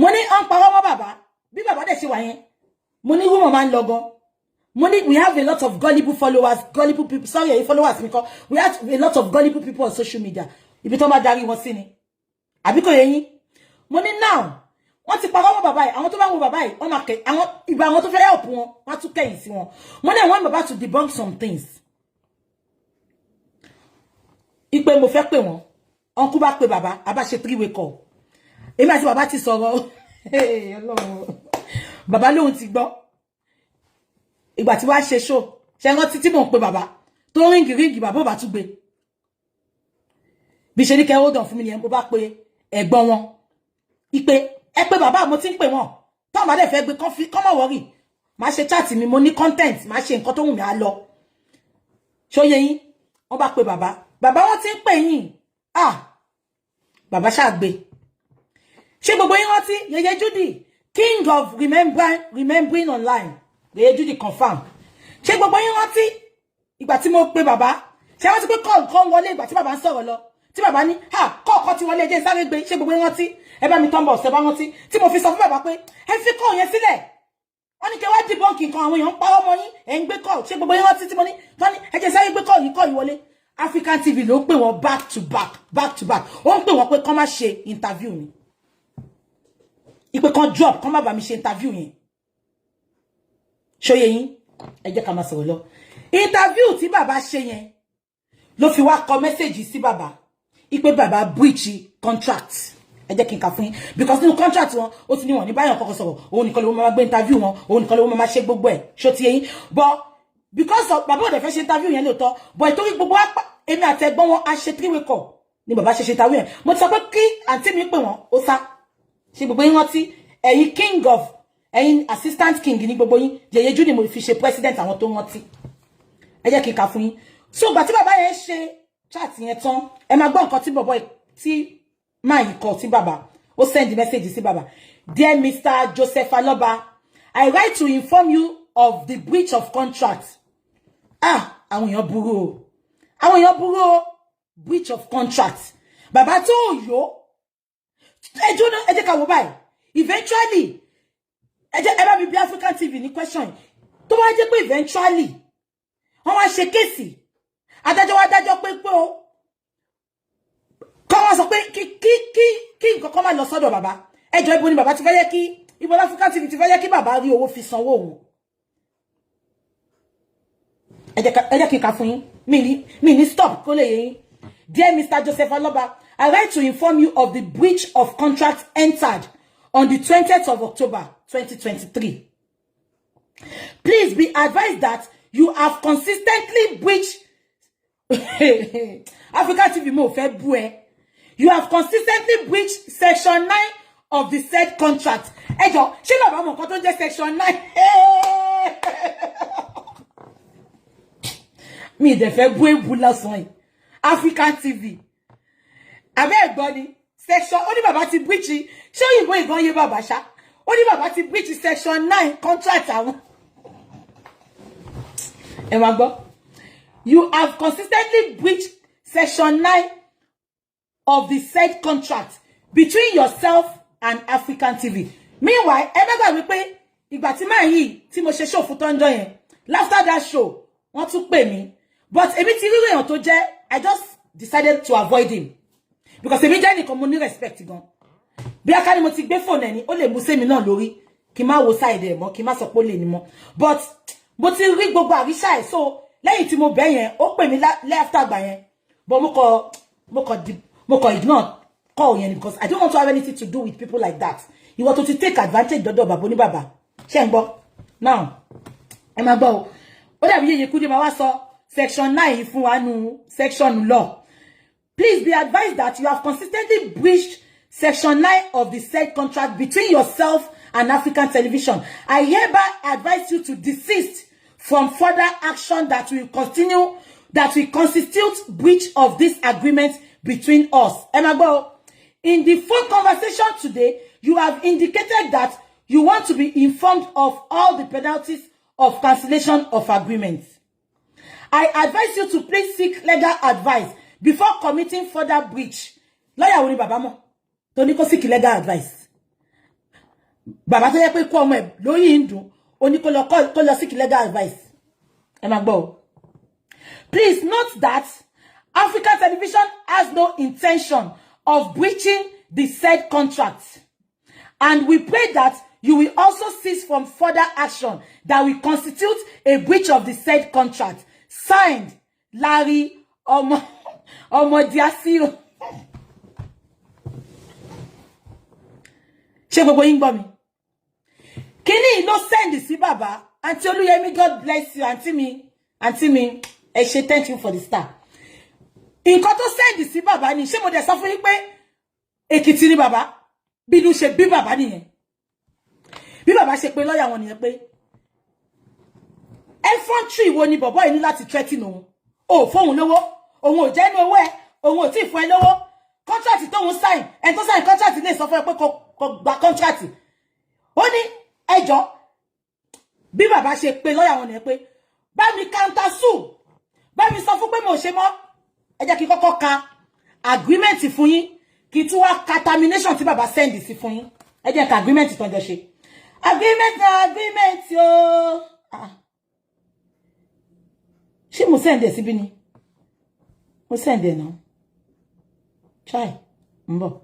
Money on power baba. Bí baba de ṣe wà yẹn. Money woman man logo. Money, we have a lot of gullible followers, gullible people. Sorry, followers because we have a lot of gullible people on social media. Ibi tó ma dari wọ́n sí ni. Àbí kò yé yín. Money now. Wọ́n ti parọ́ mọ́ bàbá yìí. Àwọn tó bá wo bàbá yìí, wọ́n máa kẹ́ àwọn ìgbà àwọn tó fẹ́ help wọn, wọ́n tún kẹ́yìn sí wọn. Money, I want bàbá to debunk some things. Ipe mo fẹ́ pè wọ́n. Uncle bá pè bàbá, a bá ṣe three-way call. Èmi àti bàbá ti sọ̀rọ̀. Ọlọ́run. Bàbá lóhun ti gbọ́. Ìgbà tí wá ṣe show, ṣé rántí tí mò ń pè bàbá. Tó ríngì bàbá bá tún gbé. Bí ṣe ní kẹ́ hold on fún mi ni mo bá pè ẹ̀gbọ́n wọn. Ipe ẹ pé bàbá mo ti ń pè wọ́n. Tó ma dé fẹ́ gbé come on worry. Má ṣe chat mi mo ní content, má ṣe nǹkan tó wù mí á lọ. Ṣó yé yín? Wọ́n bá pè bàbá. Bàbá wọn ti ń pè yín. Bàbá ṣá gbé. Ṣé gbogbo yín rántí Yeye Judy, king of remembering online. Yeye Judy confirm. Ṣé gbogbo yín rántí ìgbà tí mo pè bàbá. Ṣé wọ́n ti pé call wọlé ìgbà tí bàbá ń sọ̀rọ̀ lọ. Tí bàbá ní call ti wọlé jẹ́ sáré gbé. Ṣé gbogbo yín rántí? Ẹ bá mi tumble ṣe bá rántí. Tí mo fi sọ fún bàbá pé ẹ fi call yẹn sílẹ̀. Wọ́n ní kẹ́ wá debunk nǹkan àwọn èèyàn ń parọ́ mọ́ yín. Ẹ ń gbé call. Ṣé gbogbo yín rántí tí mo ní? Tọ́ni ẹ jẹ́ sáré gbé call yìí wọlé. African TV ló pè wọ́n back to back. Ó ń pè wọ́n pé kán má ṣe interview ni. Ipe kan drop, kán má bá mi ṣe interview yẹn. Ṣó yé yín? Ẹ jẹ́ ká máa sọ̀rọ̀ lọ. Interview tí bàbá ṣe yẹn ló fi wá kọ message sí bàbá. Ipe bàbá breach contract. Ẹ jẹ́ kí n kà fún yín because nínú contract wọn ó ti ní wọ́n ní báyọ̀ kọ́kọ́ sọ̀rọ̀. Òun nìkan ló máa gbé interview wọn, òun nìkan ló máa ṣe gbogbo ẹ̀. Ṣó ti yé yín? But because of bàbá ò dẹ̀ fẹ́ ṣe interview yẹn lóòótọ́, but ìtorí gbogbo èmi àti ẹ̀gbọ́n wọn a ṣe three-way call ni bàbá ṣe interview yẹn. Mo ti sọ pé kí àǹtí mi pè wọ́n ó sá. Ṣé gbogbo yín rántí ẹ̀yin king of ẹ̀yin assistant king ní gbogbo yín Yeye Judy mo fi ṣe president àwọn tó rántí. Ẹ jẹ́ kí n kà fún yín. So gbà tí bàbá yẹn ṣe chat yẹn tán, ẹ máa gbọ́ nǹkan tí bọ̀bọ̀ tí máa yìí kọ sí bàbá. Ó send message sí bàbá. Dear Mr. Joseph Aloba, I write to inform you of the breach of contract. Àwọn èèyàn burú o. Àwọn èèyàn burú o. Breach of contract. Bàbá tó yó. Ẹ jẹ́ ká wò báyìí. Eventually, ẹ bá mi bí African TV ní question. Tó wá jẹ́ pé eventually, wọ́n wá ṣe kéèsì. Adájọ́ wá dájọ́ pé o. Kọ́ wọ́n sọ pé kí nǹkan kan máa lọ sọ́dọ̀ bàbá. Ẹjọ́ ibo ni bàbá ti fẹ́ yẹ kí ibo African TV ti fẹ́ yẹ kí bàbá rí owó fi sanwó òun. Ẹ jẹ́ kí n kà fún yín. Mi ní stop kó lè yé yín. Dear Mr. Joseph Aloba, I write to inform you of the breach of contract entered on the 20th of October 2023. Please be advised that you have consistently breached African TV mo fẹ́ bú ẹ. You have consistently breached section 9 of the said contract. Ẹjọ́, ṣé bàbá mọ̀ nǹkan tó jẹ́ section 9? Mi dẹ̀ fẹ́ bú ebu lásán yìí. African TV. Àbẹ́ ẹ̀gbọ́n ni section ó ní bàbá ti breach ṣé òyìnbó ìgbọ́n yé bàbá ṣá. Ó ní bàbá ti breach section 9 contract àwọn. Ẹ máa gbọ́. You have consistently breached section 9 of the said contract between yourself and African TV. Meanwhile, ẹ bá gbà wípé ìgbà tí máa yìí tí mo ṣe show fún tọ́njọ́ yẹn. After that show, wọ́n tún pè mí. But èmi ti rí èèyàn tó jẹ́, I just decided to avoid him. Because èmi jẹ́ nìkan mo ní respect gan. Bí aká ni mo ti gbé phone ẹni, ó lè mú sẹ́mi náà lórí. Kí má wo side ẹ̀ mọ́, kí má sọ pé ó lè ní mọ́. But mo ti rí gbogbo àríṣà ẹ̀. So lẹ́yìn tí mo bẹ̀ yẹn, ó pè mí after gbà yẹn. But mo kọ ignore call yẹn because I don't want to have anything to do with people like that. You want to take advantage dọ́dọ̀ bàbá ní bàbá. Ṣé ń gbọ́? Now, ẹ máa gbọ́ o. Ó dàbí Yeye Kudi máa wá sọ section 9 fún wa nu section law. Please be advised that you have consistently breached section 9 of the said contract between yourself and African Television. I hereby advise you to desist from further action that will constitute breach of this agreement between us. Emagbo, in the phone conversation today, you have indicated that you want to be informed of all the penalties of cancellation of agreements. I advise you to please seek legal advice before committing further breach. Lawyer wo ni bàbá mo tó ní kó seek legal advice. Bàbá tó yẹ pé kó ọmọ ẹ̀ lórí ìdùn, ó ní kó lọ seek legal advice. Ẹ máa gbọ́. Please note that African Television has no intention of breaching the said contract. And we pray that you will also cease from further action that will constitute a breach of the said contract. Signed, Larry Omodiasiro. Ṣé gbogbo yín gbọ́ mi? Kíni ló send sí bàbá? Auntie Olúyẹmí, God bless you. Auntie mi, ẹ ṣé, thank you for the star. Nǹkan tó send sí bàbá ni, ṣé mo dẹ̀ sọ fún yín pé Èkìtì ni bàbá? Bí ló ṣe bí bàbá nìyẹn. Bí bàbá ṣe pé lọ́yà wọn nìyẹn pé infantry wo ni bọ̀bọ́ yìí ní láti threaten òun. Ó fóun lówó, òun ò jẹ́ inú owó ẹ̀, òun ò tí fún ẹ lówó. Contract tóun sign, ẹni tó sign contract lè sọ fún ẹ pé kó gba contract. Ó ní ẹjọ́ bí bàbá ṣe pé lọ́yà wọn nìyẹn pé bá mi counter sue, bá mi sọ fún pé mo ṣe mọ́. Ẹ jẹ́ kí kọ́kọ́ ka agreement fún yín, kí tún wá ka termination tí bàbá send sí fún yín. Ẹ jẹ́ ká agreement tó jọ ṣe. Agreement yo. Ṣé mo send ẹ síbí ni? Mo send ẹ náà. Try. Mbo.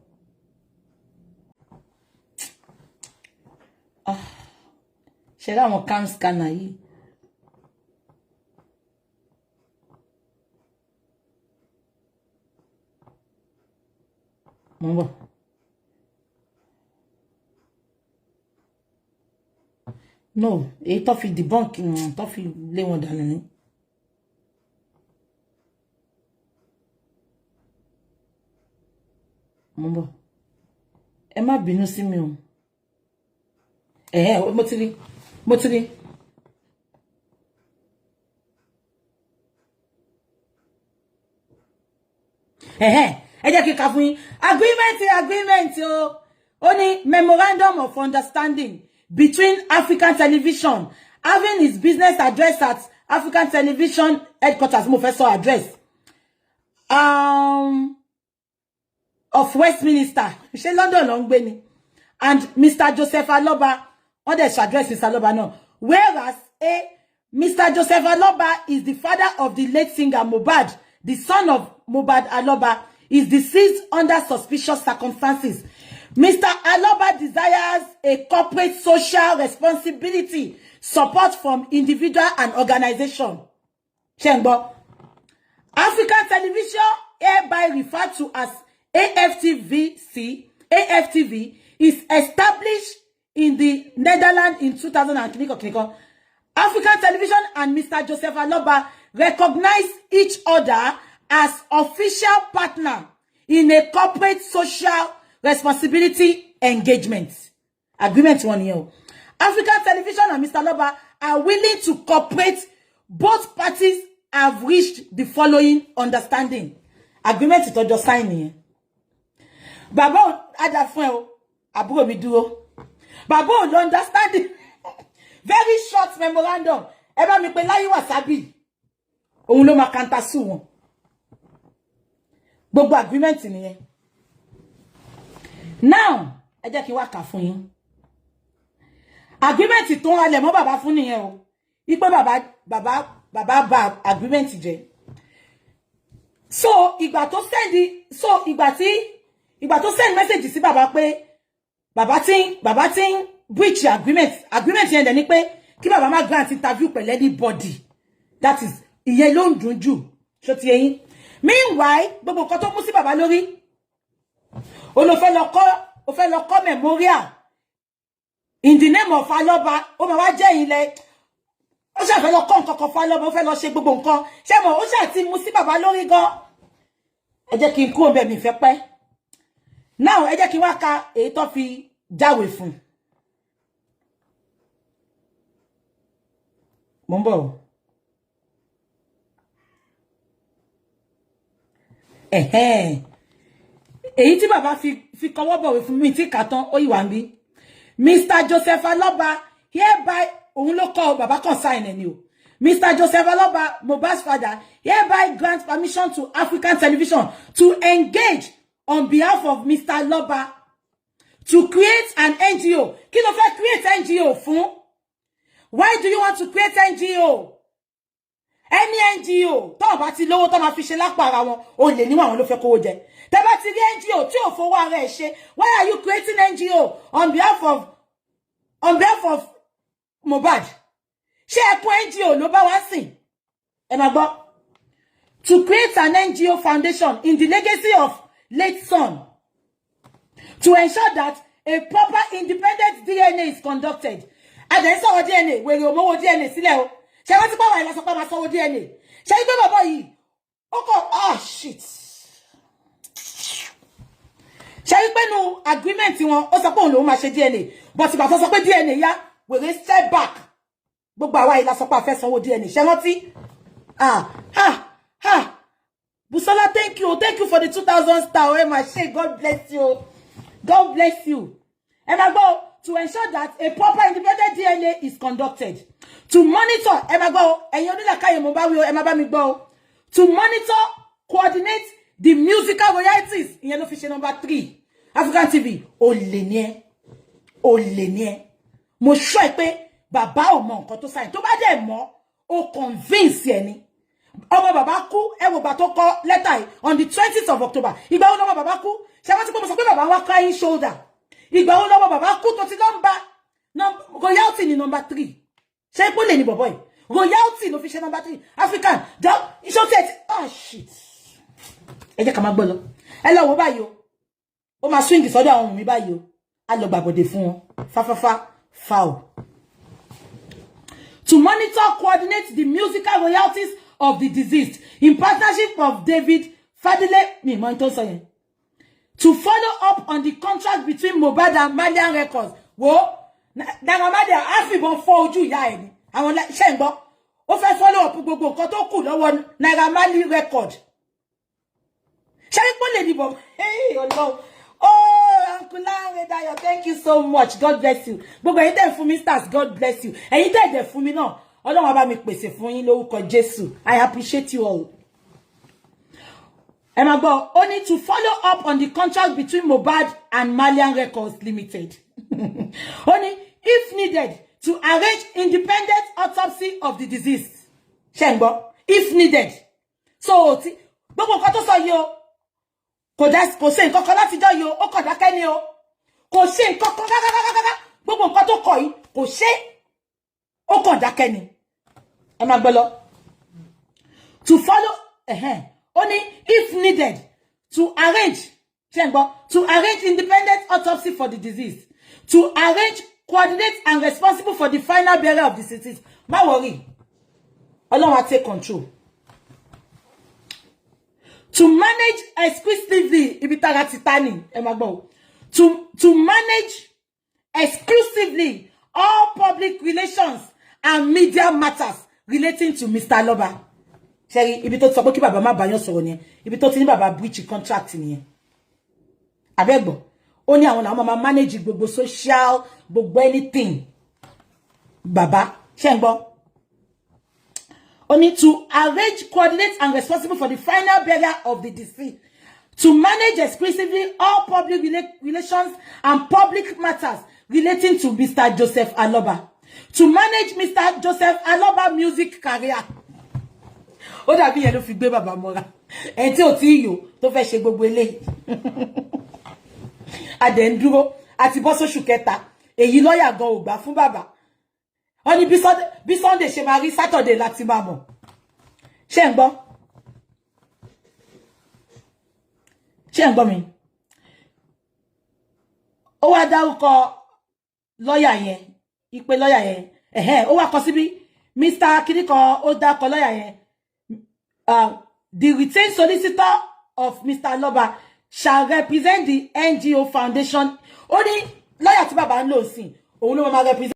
Ṣé ra àwọn cam scanner yìí? Mbo. No, èyí tó fi debunk, tó fi lé wọn dànù ni. Mbo. Ẹ má bínú sí mi o. Mo ti rí. Ẹ jẹ́ kí ká fún yín. Agreement o. Ó ní memorandum of understanding between African Television having his business address at African Television headquarters, mo fẹ́ sọ address of Westminster, ṣé London ló ń gbé ni, and Mr. Joseph Aloba, on the address Mr. Aloba now, whereas Mr. Joseph Aloba is the father of the late singer Mohbad. The son of Mohbad Aloba is deceased under suspicious circumstances. Mr. Aloba desires a corporate social responsibility support from individual and organization. Chengbo. African Television, hereby referred to as AFTV, is established in the Netherlands in 2000. African Television and Mr. Joseph Aloba recognize each other as official partner in a corporate social responsibility engagement. Agreement 1 year. African Television and Mr. Aloba are willing to cooperate. Both parties have reached the following understanding. Agreement to just sign here. Baba ada fún o, àbúrò mi dúró. Baba ò understanding. Very short memorandum. Ẹ bá mi pè Láyé Wàsábì. Òun ló máa counter sue wọn. Gbogbo agreement nìyẹn. Now, ẹ jẹ́ kí wá kà fún yín. Agreement tó ń halẹ̀ mọ́ bàbá fún nìyẹn o. Ipe bàbá agreement jẹ́. So, ìgbà tó send message sí bàbá pé bàbá tí breach agreement yẹn dẹ̀ ní pé kí bàbá má grant interview pẹ̀lú anybody. That is, ìyẹn ló ń dùn jù. Ṣó ti yé yín. Meanwhile, gbogbo nǹkan tó mú sí bàbá lórí. Ó fẹ́ lọ kọ́ memorial in the name of Aloba. Ó máa wá jẹ́ ilẹ̀. Ó ṣe fẹ́ lọ kọ́ nǹkan kan fún Aloba, ó fẹ́ lọ ṣe gbogbo nǹkan. Ṣé mo ó ṣe ti mú sí bàbá lórí gan. Ẹ jẹ́ kí n kúrò ńbẹ̀ mi fẹ́ pẹ́. Now ẹ jẹ́ kí n wá ka èyí tó fi jáwèé fún. Mo ń bọ̀. Èyí tí bàbá fi kọwọ́ bọ̀wé fún mi tí kà tán ó yìí wà ń bí. Mr. Joseph Aloba hereby, òun ló kọ bàbá kan sign ẹni o. Mr. Joseph Aloba, Mohbad's father, hereby grants permission to African Television to engage on behalf of Mr. Aloba to create an NGO. Kí ló fẹ́ create NGO fún? Why do you want to create NGO? Any NGO, tó bá ti lówó tó máa fi ṣe lápá ara wọn, ó lè ní àwọn ló fẹ́ kówó jẹ. Tẹ́ bá ti rí NGO tí ò fowó ara ẹ̀ ṣe, why are you creating NGO on behalf of Mohbad? Ṣé ẹkún NGO ló bá wá sìn? Ẹ máa gbọ́. To create an NGO foundation in the legacy of late son, to ensure that a proper independent DNA is conducted. And then so DNA, where you know DNA sílẹ̀ o. Ṣé wọ́n ti pa wá ìlà sọ pé máa sanwó DNA. Ṣé gbé bàbá yìí? Ó kọ shit. Ṣé gbé nu agreement wọn ó sọ pé òun ló máa ṣe DNA. But ìgbà tó sọ pé DNA yá, we step back. Gbogbo àwa ìlà sọ pé a fẹ́ sanwó DNA. Ṣé wọ́n ti? Busola, thank you. Thank you for the 2,000 star. Oh, my shit. God bless you. God bless you. And I go to ensure that a proper independent DNA is conducted. To monitor, and I go, and you to monitor, coordinate the musical royalties in official number 3. African TV. Olenye. Mo sure pe baba o mo nkan to sign. To ba de mo, o convince yani. Ọmọ bàbá kú ẹwọ bá tó kọ lẹ́tà yìí on the 20th of October. Ìgbà wo lọ́mọ bàbá kú? Ṣé wọ́n ti pé mo sọ pé bàbá wá crying shoulder. Ìgbà wo lọ́mọ bàbá kú tó ti royalty ni number 3. Ṣé ipò lè ní bọ̀bọ̀ yìí? Royalty ló fi ṣe number 3. African. Iṣọ́ tí shit. Ẹ jẹ́ ká máa gbọ́ lọ. Ẹ lọ wo báyìí o. Ó máa swing sọ́dọ̀ àwọn ohun mi báyìí o. A lọ gbàbọ̀dé fún wọn. Foul. To monitor, coordinate the musical royalties of the deceased in partnership of David Fadile to follow up on the contract between Mohbad and Malian Records. Wo Naira Marley afibon fọ́ ojú ìyá ẹ̀ ni àwọn ṣe ń gbọ́ ó fẹ́ follow up gbogbo nǹkan tó kù lọ́wọ́ Naira Marley record ṣé ipò lè dìbò hey Ọlọ́run oh Uncle Lanre Dayo, thank you so much. God bless you. Gbogbo ẹ̀yin tẹ́ fún mi stars, God bless you. Ẹ̀yin tẹ́ dẹ̀ fún mi náà Ọlọ́run bá mi pèsè fún yín lórúkọ Jésù. I appreciate you all. Ẹ máa gbọ́, ó ní to follow up on the contract between Mohbad and Malian Records Limited. Ó ní if needed to arrange independent autopsy of the deceased. Ṣé ń gbọ́? If needed. So gbogbo nǹkan tó sọ yìí o kò ṣe nǹkan kan láti jọ yìí o ó kàn dákẹ́ ni o kò ṣe nǹkan kan gágágágágá gbogbo nǹkan tó kọ yìí kò ṣe ó kàn dákẹ́ ni. Ẹ máa gbọ́ lọ. To follow only if needed to arrange independent autopsy for the deceased, to arrange, coordinate and responsible for the final burial of the deceased. Má worry. Ọlọ́run á take control. To manage exclusively ibitara titani ẹ máa gbọ́ to manage exclusively all public relations and media matters relating to Mr. Aloba. Ṣé ibi tó sọ pé kí bàbá má bá yàn sọ̀rọ̀ ni ibi tó ti ní bàbá breach contract ni abegbo ó ní àwọn na máa manage gbogbo social gbogbo anything bàbá ṣé ń gbọ́ ó ní to arrange, coordinate and responsible for the final burial of the deceased, to manage exclusively all public relations and public matters relating to Mr. Joseph Aloba, to manage Mr. Joseph Aloba music career. Ó dàbí yẹn ló fi gbé bàbá mọ́ra ẹni tí ò tí yò tó fẹ́ ṣe gbogbo eléyìí adẹ̀ ń dúró àti bọ́ sóṣù kẹta èyí lọ́yà gan ò gbà fún bàbá ó ní bí Sunday ṣe máa rí Saturday láti máa mọ̀ ṣé ń gbọ́ mi ó wá dárúkọ lọ́yà yẹn ìpè lọ́yà yẹn ó wá kọ síbí Mr. Kiriko ó dákọ lọ́yà yẹn the retained solicitor of Mr. Aloba shall represent the NGO foundation. Ó ní lọ́yà tí bàbá ń lò sí òun ló máa represent